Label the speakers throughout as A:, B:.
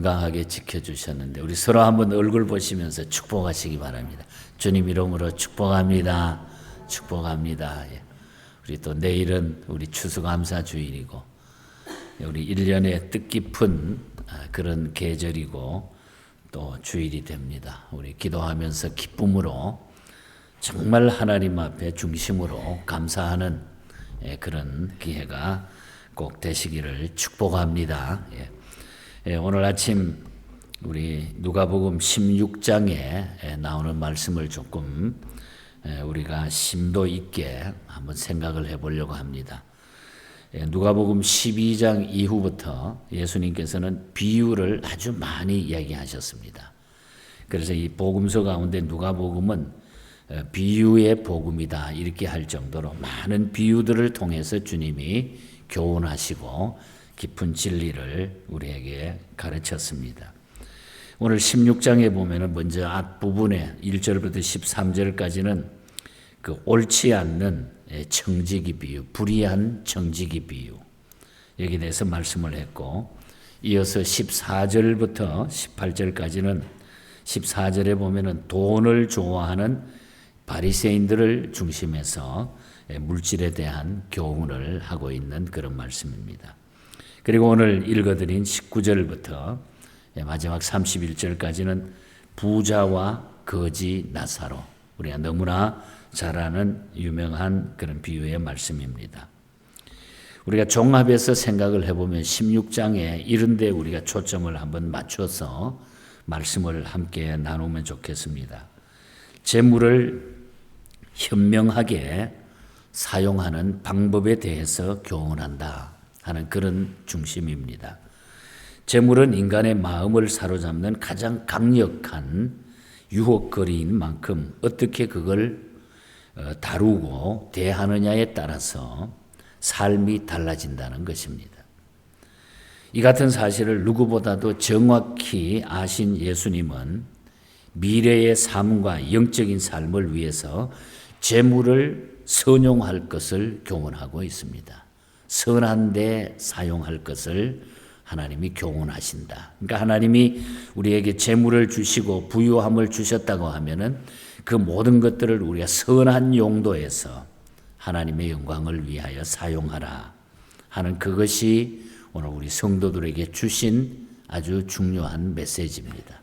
A: 건강하게 지켜주셨는데 우리 서로 한번 얼굴 보시면서 축복하시기 바랍니다. 주님 이름으로 축복합니다. 축복합니다. 예. 우리 또 내일은 우리 추수감사 주일이고 우리 1년의 뜻깊은 그런 계절이고 또 주일이 됩니다. 우리 기도하면서 기쁨으로 정말 하나님 앞에 중심으로 감사하는 그런 기회가 꼭 되시기를 축복합니다. 오늘 아침 우리 누가복음 16장에 나오는 말씀을 조금 우리가 심도 있게 한번 생각을 해보려고 합니다. 누가복음 12장 이후부터 예수님께서는 비유를 아주 많이 이야기하셨습니다. 그래서 이 복음서 가운데 누가복음은 비유의 복음이다 이렇게 할 정도로 많은 비유들을 통해서 주님이 교훈하시고 깊은 진리를 우리에게 가르쳤습니다. 오늘 16장에 보면은 먼저 앞부분에 1절부터 13절까지는 그 옳지 않는 청지기 비유, 불의한 청지기 비유 여기에 대해서 말씀을 했고 이어서 14절부터 18절까지는 14절에 보면은 돈을 좋아하는 바리새인들을 중심해서 물질에 대한 교훈을 하고 있는 그런 말씀입니다. 그리고 오늘 읽어드린 19절부터 마지막 31절까지는 부자와 거지 나사로 우리가 너무나 잘 아는 유명한 그런 비유의 말씀입니다. 우리가 종합해서 생각을 해보면 16장에 이런 데 우리가 초점을 한번 맞춰서 말씀을 함께 나누면 좋겠습니다. 재물을 현명하게 사용하는 방법에 대해서 교훈한다 하는 그런 중심입니다. 재물은 인간의 마음을 사로잡는 가장 강력한 유혹거리인 만큼 어떻게 그걸 다루고 대하느냐에 따라서 삶이 달라진다는 것입니다. 이 같은 사실을 누구보다도 정확히 아신 예수님은 미래의 삶과 영적인 삶을 위해서 재물을 선용할 것을 교훈하고 있습니다. 선한 데 사용할 것을 하나님이 교훈하신다. 그러니까 하나님이 우리에게 재물을 주시고 부유함을 주셨다고 하면은 그 모든 것들을 우리가 선한 용도에서 하나님의 영광을 위하여 사용하라 하는 그것이 오늘 우리 성도들에게 주신 아주 중요한 메시지입니다.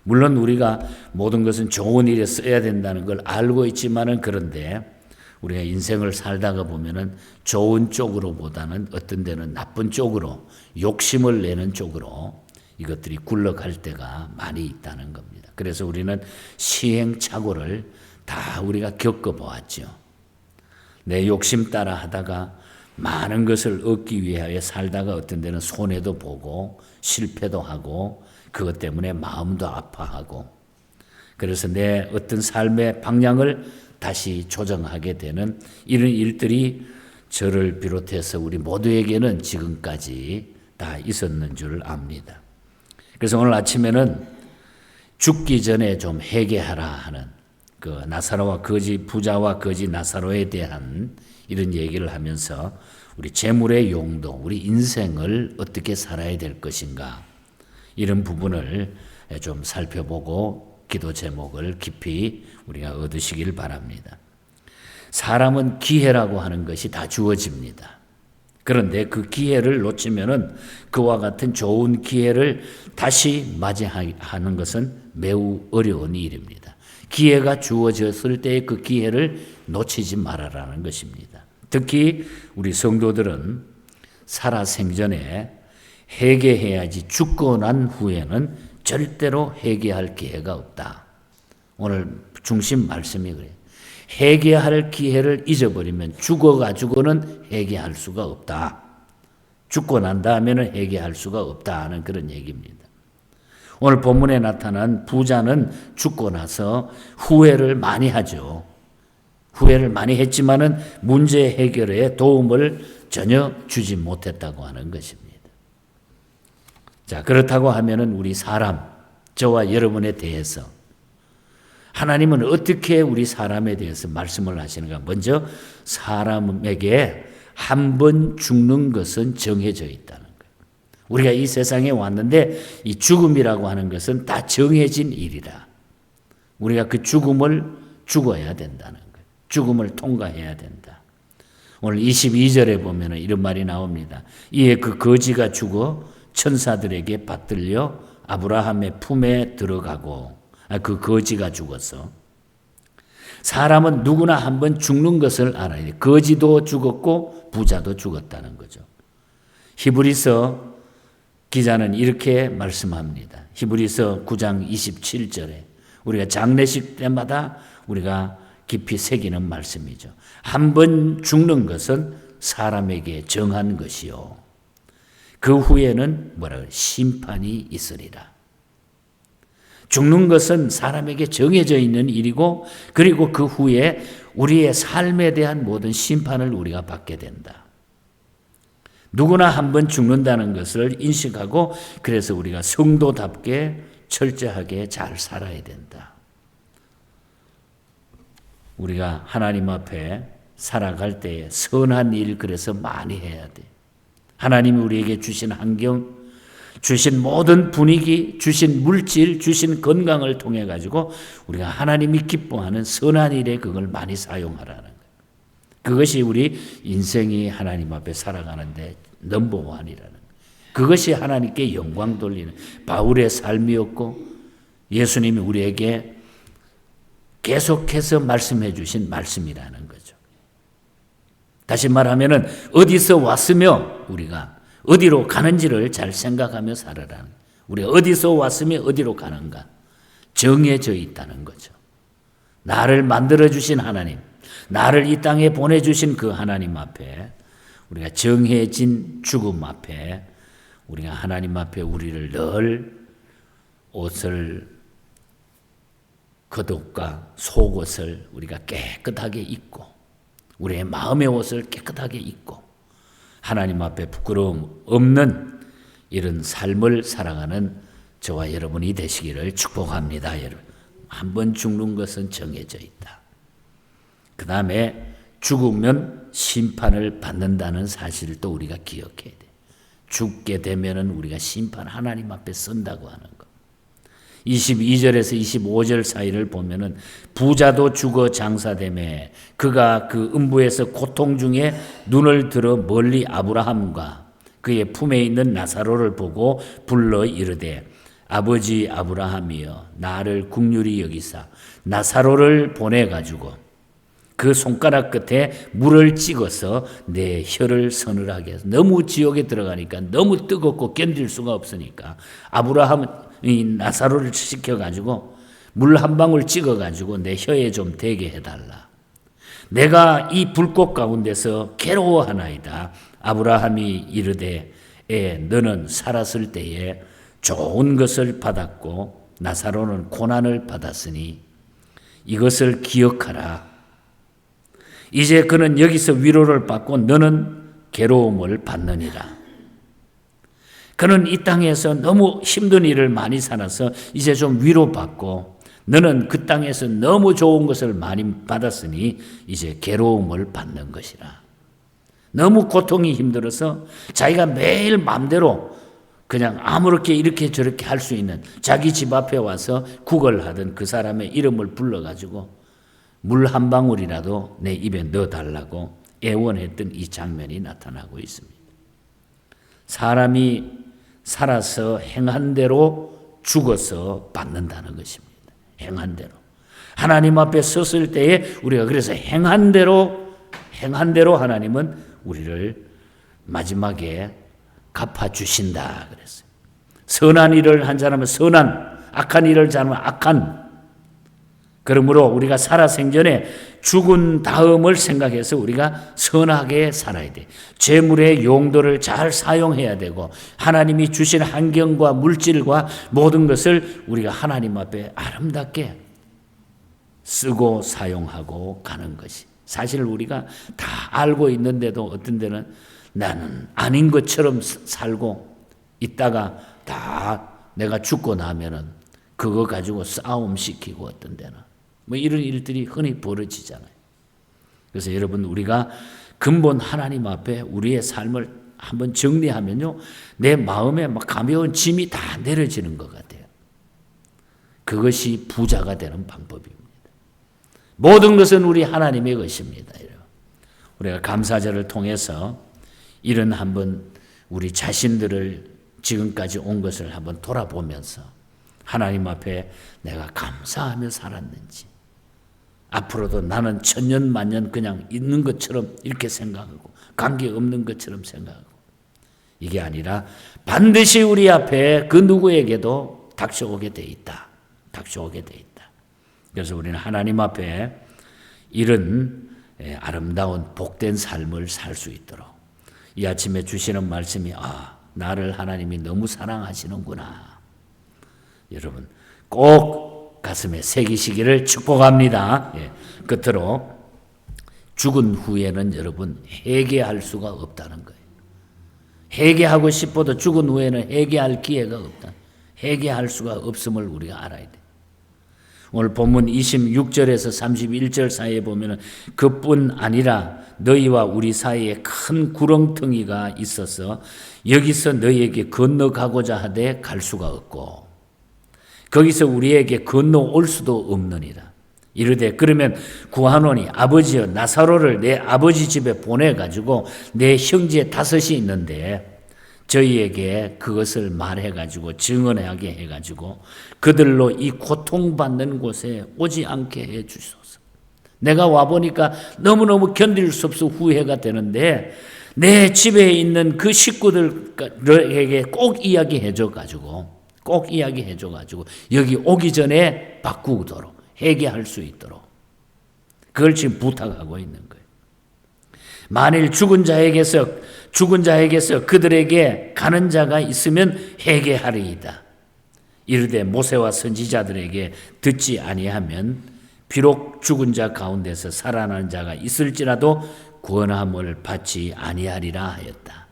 A: 물론 우리가 모든 것은 좋은 일에 써야 된다는 걸 알고 있지만은 그런데 우리가 인생을 살다가 보면은 좋은 쪽으로보다는 어떤 데는 나쁜 쪽으로 욕심을 내는 쪽으로 이것들이 굴러갈 때가 많이 있다는 겁니다. 그래서 우리는 시행착오를 다 우리가 겪어보았죠. 내 욕심 따라 하다가 많은 것을 얻기 위하여 살다가 어떤 데는 손해도 보고 실패도 하고 그것 때문에 마음도 아파하고 그래서 내 어떤 삶의 방향을 다시 조정하게 되는 이런 일들이 저를 비롯해서 우리 모두에게는 지금까지 다 있었는 줄 압니다. 그래서 오늘 아침에는 죽기 전에 좀 회개하라 하는 그 나사로와 거지 부자와 거지 나사로에 대한 이런 얘기를 하면서 우리 재물의 용도, 우리 인생을 어떻게 살아야 될 것인가 이런 부분을 좀 살펴보고 기도 제목을 깊이 우리가 얻으시길 바랍니다. 사람은 기회라고 하는 것이 다 주어집니다. 그런데 그 기회를 놓치면은 그와 같은 좋은 기회를 다시 맞이하는 것은 매우 어려운 일입니다. 기회가 주어졌을 때 그 기회를 놓치지 말아라는 것입니다. 특히 우리 성도들은 살아생전에 회개해야지 죽고 난 후에는 절대로 회개할 기회가 없다. 오늘 중심 말씀이 그래요. 회개할 기회를 잊어버리면 죽어가지고는 회개할 수가 없다. 죽고 난 다음에는 회개할 수가 없다 하는 그런 얘기입니다. 오늘 본문에 나타난 부자는 죽고 나서 후회를 많이 하죠. 후회를 많이 했지만은 문제 해결에 도움을 전혀 주지 못했다고 하는 것입니다. 자, 그렇다고 하면은 우리 사람, 저와 여러분에 대해서 하나님은 어떻게 우리 사람에 대해서 말씀을 하시는가? 먼저 사람에게 한 번 죽는 것은 정해져 있다는 거예요. 우리가 이 세상에 왔는데 이 죽음이라고 하는 것은 다 정해진 일이다. 우리가 그 죽음을 죽어야 된다는 거예요. 죽음을 통과해야 된다. 오늘 22절에 보면 이런 말이 나옵니다. 이에 그 거지가 죽어 천사들에게 받들려 아브라함의 품에 들어가고, 그 거지가 죽어서, 사람은 누구나 한번 죽는 것을 알아야 돼. 거지도 죽었고 부자도 죽었다는 거죠. 히브리서 기자는 이렇게 말씀합니다. 히브리서 9장 27절에 우리가 장례식 때마다 우리가 깊이 새기는 말씀이죠. 한 번 죽는 것은 사람에게 정한 것이요, 그 후에는 뭐라고 심판이 있으리라. 죽는 것은 사람에게 정해져 있는 일이고, 그리고 그 후에 우리의 삶에 대한 모든 심판을 우리가 받게 된다. 누구나 한 번 죽는다는 것을 인식하고, 그래서 우리가 성도답게 철저하게 잘 살아야 된다. 우리가 하나님 앞에 살아갈 때에 선한 일 그래서 많이 해야 돼. 하나님이 우리에게 주신 환경, 주신 모든 분위기, 주신 물질, 주신 건강을 통해 가지고 우리가 하나님이 기뻐하는 선한 일에 그걸 많이 사용하라는 거예요. 그것이 우리 인생이 하나님 앞에 살아가는데 넘버원이라는 거예요. 그것이 하나님께 영광 돌리는 바울의 삶이었고, 예수님이 우리에게 계속해서 말씀해 주신 말씀이라는 거죠. 다시 말하면 어디서 왔으며 우리가 어디로 가는지를 잘 생각하며 살아라는, 우리가 어디서 왔으며 어디로 가는가 정해져 있다는 거죠. 나를 만들어주신 하나님, 나를 이 땅에 보내주신 그 하나님 앞에, 우리가 정해진 죽음 앞에, 우리가 하나님 앞에 우리를 늘 옷을, 겉옷과 속옷을 우리가 깨끗하게 입고, 우리의 마음의 옷을 깨끗하게 입고 하나님 앞에 부끄러움 없는 이런 삶을 살아가는 저와 여러분이 되시기를 축복합니다. 여러분, 한 번 죽는 것은 정해져 있다. 그 다음에 죽으면 심판을 받는다는 사실을 또 우리가 기억해야 돼. 죽게 되면은 우리가 심판, 하나님 앞에 선다고 하는 것. 22절에서 25절 사이를 보면은 부자도 죽어 장사되매 그가 그 음부에서 고통 중에 눈을 들어 멀리 아브라함과 그의 품에 있는 나사로를 보고 불러 이르되 아버지 아브라함이여 나를 긍휼히 여기사 나사로를 보내가지고 그 손가락 끝에 물을 찍어서 내 혀를 서늘하게 해서, 너무 지옥에 들어가니까 너무 뜨겁고 견딜 수가 없으니까 아브라함은 이 나사로를 시켜가지고 물 한 방울 찍어가지고 내 혀에 좀 대게 해달라. 내가 이 불꽃 가운데서 괴로워하나이다. 아브라함이 이르되 너는 살았을 때에 좋은 것을 받았고 나사로는 고난을 받았으니 이것을 기억하라. 이제 그는 여기서 위로를 받고 너는 괴로움을 받느니라. 그는 이 땅에서 너무 힘든 일을 많이 살아서 이제 좀 위로받고, 너는 그 땅에서 너무 좋은 것을 많이 받았으니 이제 괴로움을 받는 것이라. 너무 고통이 힘들어서 자기가 매일 마음대로 그냥 아무렇게 이렇게 저렇게 할 수 있는, 자기 집 앞에 와서 구걸하던 그 사람의 이름을 불러가지고 물 한 방울이라도 내 입에 넣어달라고 애원했던 이 장면이 나타나고 있습니다. 사람이 살아서 행한 대로 죽어서 받는다는 것입니다. 행한 대로. 하나님 앞에 섰을 때에 우리가 그래서 행한 대로 하나님은 우리를 마지막에 갚아주신다 그랬어요. 선한 일을 한 사람은 선한, 악한 일을 하면 악한. 그러므로 우리가 살아생전에 죽은 다음을 생각해서 우리가 선하게 살아야 돼. 재물의 용도를 잘 사용해야 되고, 하나님이 주신 환경과 물질과 모든 것을 우리가 하나님 앞에 아름답게 쓰고 사용하고 가는 것이. 사실 우리가 다 알고 있는데도 어떤 데는 나는 아닌 것처럼 살고 있다가 다 내가 죽고 나면은 그거 가지고 싸움 시키고, 어떤 데는 뭐 이런 일들이 흔히 벌어지잖아요. 그래서 여러분, 우리가 근본 하나님 앞에 우리의 삶을 한번 정리하면요, 내 마음에 막 가벼운 짐이 다 내려지는 것 같아요. 그것이 부자가 되는 방법입니다. 모든 것은 우리 하나님의 것입니다. 우리가 감사절을 통해서 이런 한번 우리 자신들을 지금까지 온 것을 한번 돌아보면서 하나님 앞에 내가 감사하며 살았는지, 앞으로도 나는 천년만년 그냥 있는 것처럼 이렇게 생각하고 관계없는 것처럼 생각하고, 이게 아니라 반드시 우리 앞에 그 누구에게도 닥쳐오게 돼 있다. 닥쳐오게 돼 있다. 그래서 우리는 하나님 앞에 이런 아름다운 복된 삶을 살 수 있도록, 이 아침에 주시는 말씀이 나를 하나님이 너무 사랑하시는구나. 여러분 꼭 가슴에 새기시기를 축복합니다. 끝으로 죽은 후에는 여러분 회개할 수가 없다는 거예요. 회개하고 싶어도 죽은 후에는 회개할 기회가 없다. 회개할 수가 없음을 우리가 알아야 돼. 오늘 본문 26절에서 31절 사이에 보면은 그뿐 아니라 너희와 우리 사이에 큰 구렁텅이가 있어서 여기서 너희에게 건너가고자 하되 갈 수가 없고 거기서 우리에게 건너올 수도 없느니라. 이르되 그러면 구하노니 아버지여 나사로를 내 아버지 집에 보내가지고 내 형제 다섯이 있는데 저희에게 그것을 말해가지고 증언하게 해가지고 그들로 이 고통받는 곳에 오지 않게 해주소서. 내가 와보니까 너무너무 견딜 수 없어 후회가 되는데 내 집에 있는 그 식구들에게 꼭 이야기해줘가지고 여기 오기 전에 바꾸도록 회개할 수 있도록 그걸 지금 부탁하고 있는 거예요. 만일 죽은 자에게서 그들에게 가는 자가 있으면 회개하리이다. 이르되 모세와 선지자들에게 듣지 아니하면 비록 죽은 자 가운데서 살아나는 자가 있을지라도 구원함을 받지 아니하리라 하였다.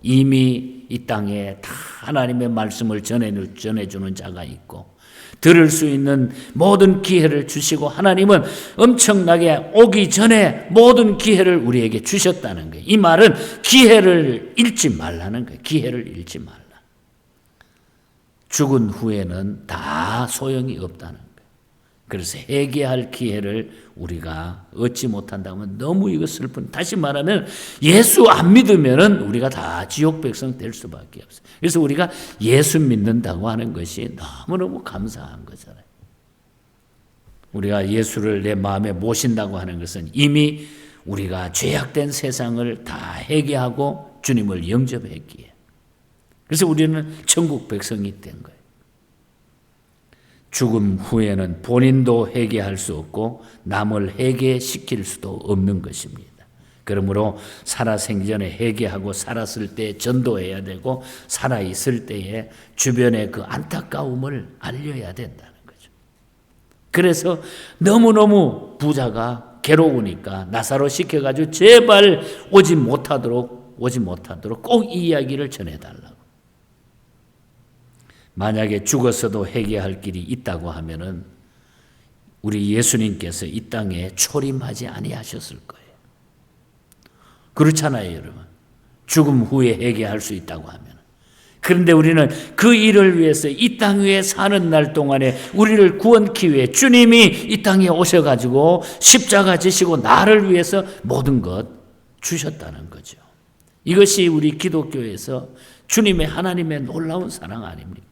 A: 이미 이 땅에 다 하나님의 말씀을 전해주는 자가 있고 들을 수 있는 모든 기회를 주시고 하나님은 엄청나게 오기 전에 모든 기회를 우리에게 주셨다는 거예요. 이 말은 기회를 잃지 말라는 거예요. 기회를 잃지 말라. 죽은 후에는 다 소용이 없다는 거예요. 그래서 회개할 기회를 우리가 얻지 못한다면 너무 이거 슬픈. 다시 말하면 예수 안 믿으면 우리가 다 지옥 백성 될 수밖에 없어요. 그래서 우리가 예수 믿는다고 하는 것이 너무너무 감사한 거잖아요. 우리가 예수를 내 마음에 모신다고 하는 것은 이미 우리가 죄악된 세상을 다 회개하고 주님을 영접했기에, 그래서 우리는 천국 백성이 된 거예요. 죽음 후에는 본인도 회개할 수 없고 남을 회개시킬 수도 없는 것입니다. 그러므로 살아생전에 회개하고 살았을 때 전도해야 되고 살아있을 때에 주변의 그 안타까움을 알려야 된다는 거죠. 그래서 너무너무 부자가 괴로우니까 나사로 시켜가지고 제발 오지 못하도록 꼭 이 이야기를 전해달라고. 만약에 죽었어도 회개할 길이 있다고 하면은 우리 예수님께서 이 땅에 초림하지 아니하셨을 거예요. 그렇잖아요, 여러분. 죽음 후에 회개할 수 있다고 하면. 그런데 우리는 그 일을 위해서 이 땅 위에 사는 날 동안에 우리를 구원기 위해 주님이 이 땅에 오셔가지고 십자가 지시고 나를 위해서 모든 것 주셨다는 거죠. 이것이 우리 기독교에서 주님의 하나님의 놀라운 사랑 아닙니까?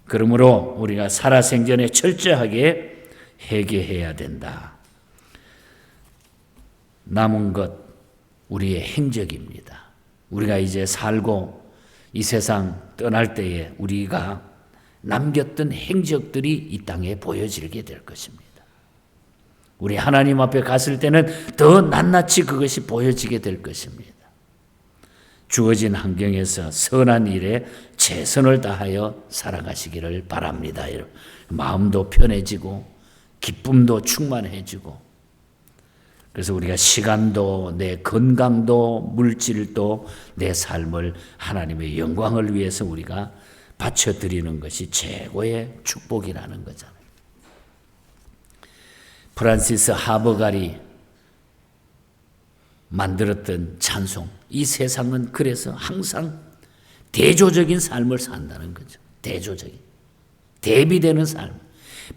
A: 그러므로 우리가 살아생전에 철저하게 회개해야 된다. 남은 것 우리의 행적입니다. 우리가 이제 살고 이 세상 떠날 때에 우리가 남겼던 행적들이 이 땅에 보여지게 될 것입니다. 우리 하나님 앞에 갔을 때는 더 낱낱이 그것이 보여지게 될 것입니다. 주어진 환경에서 선한 일에 최선을 다하여 살아가시기를 바랍니다. 마음도 편해지고 기쁨도 충만해지고, 그래서 우리가 시간도 내 건강도 물질도 내 삶을 하나님의 영광을 위해서 우리가 바쳐드리는 것이 최고의 축복이라는 거잖아요. 프란시스 하버갈이 만들었던 찬송, 이 세상은 그래서 항상 대조적인 삶을 산다는 거죠. 대조적인, 대비되는 삶.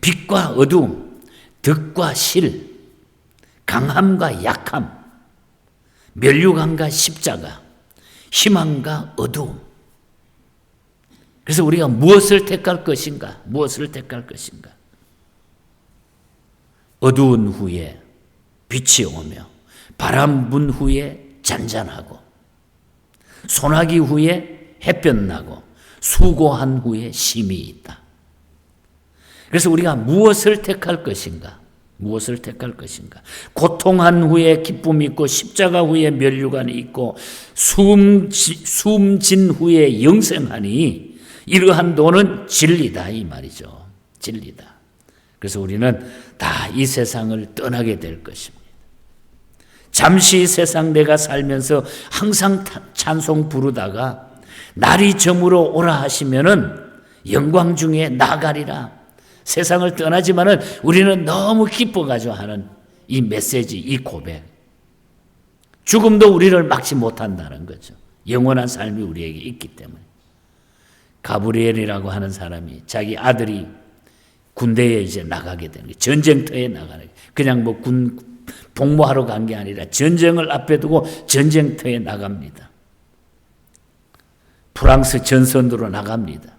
A: 빛과 어두움, 득과 실, 강함과 약함, 면류관과 십자가, 희망과 어두움. 그래서 우리가 무엇을 택할 것인가? 무엇을 택할 것인가? 어두운 후에 빛이 오며 바람 분 후에 잔잔하고 소나기 후에 햇볕 나고 수고한 후에 쉼이 있다. 그래서 우리가 무엇을 택할 것인가? 무엇을 택할 것인가? 고통한 후에 기쁨이 있고 십자가 후에 면류관이 있고 숨진 후에 영생하니 이러한 도는 진리다 이 말이죠. 진리다. 그래서 우리는 다 이 세상을 떠나게 될 것입니다. 잠시 세상 내가 살면서 항상 찬송 부르다가 날이 저물어 오라 하시면은 영광 중에 나가리라. 세상을 떠나지만은 우리는 너무 기뻐가지고 하는 이 메시지, 이 고백. 죽음도 우리를 막지 못한다는 거죠. 영원한 삶이 우리에게 있기 때문에. 가브리엘이라고 하는 사람이 자기 아들이 군대에 이제 나가게 되는 거예요. 전쟁터에 나가는 거예요. 그냥 뭐 복무하러 간 게 아니라 전쟁을 앞에 두고 전쟁터에 나갑니다. 프랑스 전선으로 나갑니다.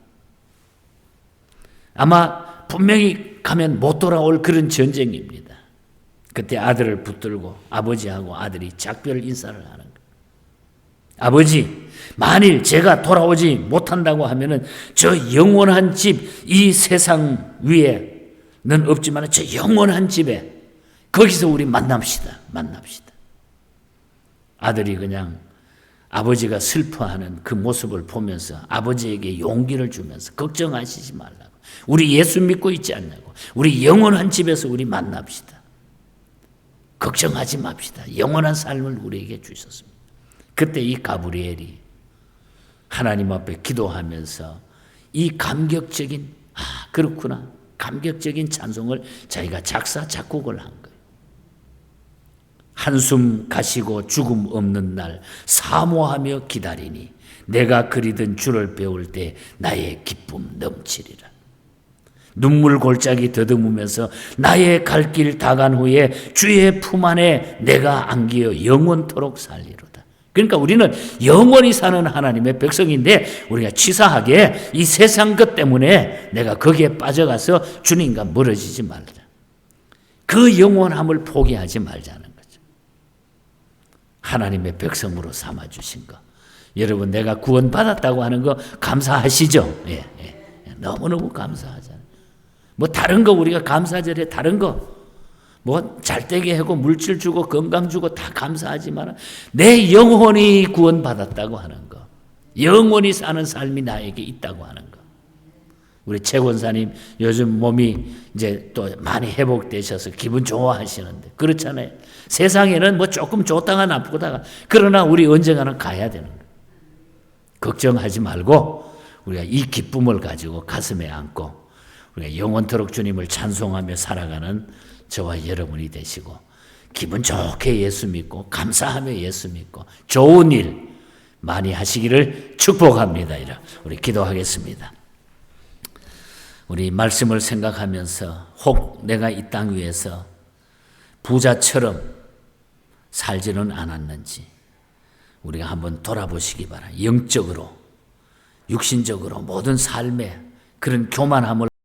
A: 아마 분명히 가면 못 돌아올 그런 전쟁입니다. 그때 아들을 붙들고 아버지하고 아들이 작별 인사를 하는 거예요. 아버지, 만일 제가 돌아오지 못한다고 하면은 저 영원한 집, 이 세상 위에는 없지만 저 영원한 집에 거기서 우리 만납시다. 아들이 그냥 아버지가 슬퍼하는 그 모습을 보면서 아버지에게 용기를 주면서 걱정하시지 말라고. 우리 예수 믿고 있지 않냐고. 우리 영원한 집에서 우리 만납시다. 걱정하지 맙시다. 영원한 삶을 우리에게 주셨습니다. 그때 이 가브리엘이 하나님 앞에 기도하면서 이 감격적인 그렇구나 감격적인 찬송을 자기가 작사 작곡을 한 거예요. 한숨 가시고 죽음 없는 날 사모하며 기다리니 내가 그리던 주를 배울 때 나의 기쁨 넘치리라. 눈물 골짜기 더듬으면서 나의 갈 길 다 간 후에 주의 품 안에 내가 안기어 영원토록 살리로다. 그러니까 우리는 영원히 사는 하나님의 백성인데 우리가 치사하게 이 세상 것 때문에 내가 거기에 빠져가서 주님과 멀어지지 말자. 그 영원함을 포기하지 말자는 거죠. 하나님의 백성으로 삼아주신 거. 여러분 내가 구원받았다고 하는 거 감사하시죠? 예. 너무너무 감사하잖아요. 뭐 다른 거 우리가 감사절에 다른 거 뭐 잘되게 하고 물질 주고 건강 주고 다 감사하지만 내 영혼이 구원받았다고 하는 거, 영원히 사는 삶이 나에게 있다고 하는 거. 우리 최 권사님 요즘 몸이 이제 또 많이 회복되셔서 기분 좋아하시는데 그렇잖아요. 세상에는 뭐 조금 좋다가 나쁘다가 그러나 우리 언젠가는 가야 되는 거예요. 걱정하지 말고 우리가 이 기쁨을 가지고 가슴에 안고 우리가 영원토록 주님을 찬송하며 살아가는 저와 여러분이 되시고 기분 좋게 예수 믿고 감사하며 예수 믿고 좋은 일 많이 하시기를 축복합니다. 우리 기도하겠습니다. 우리 말씀을 생각하면서 혹 내가 이 땅 위에서 부자처럼 살지는 않았는지 우리가 한번 돌아보시기 바랍니다. 영적으로 육신적으로 모든 삶에 그런 교만함을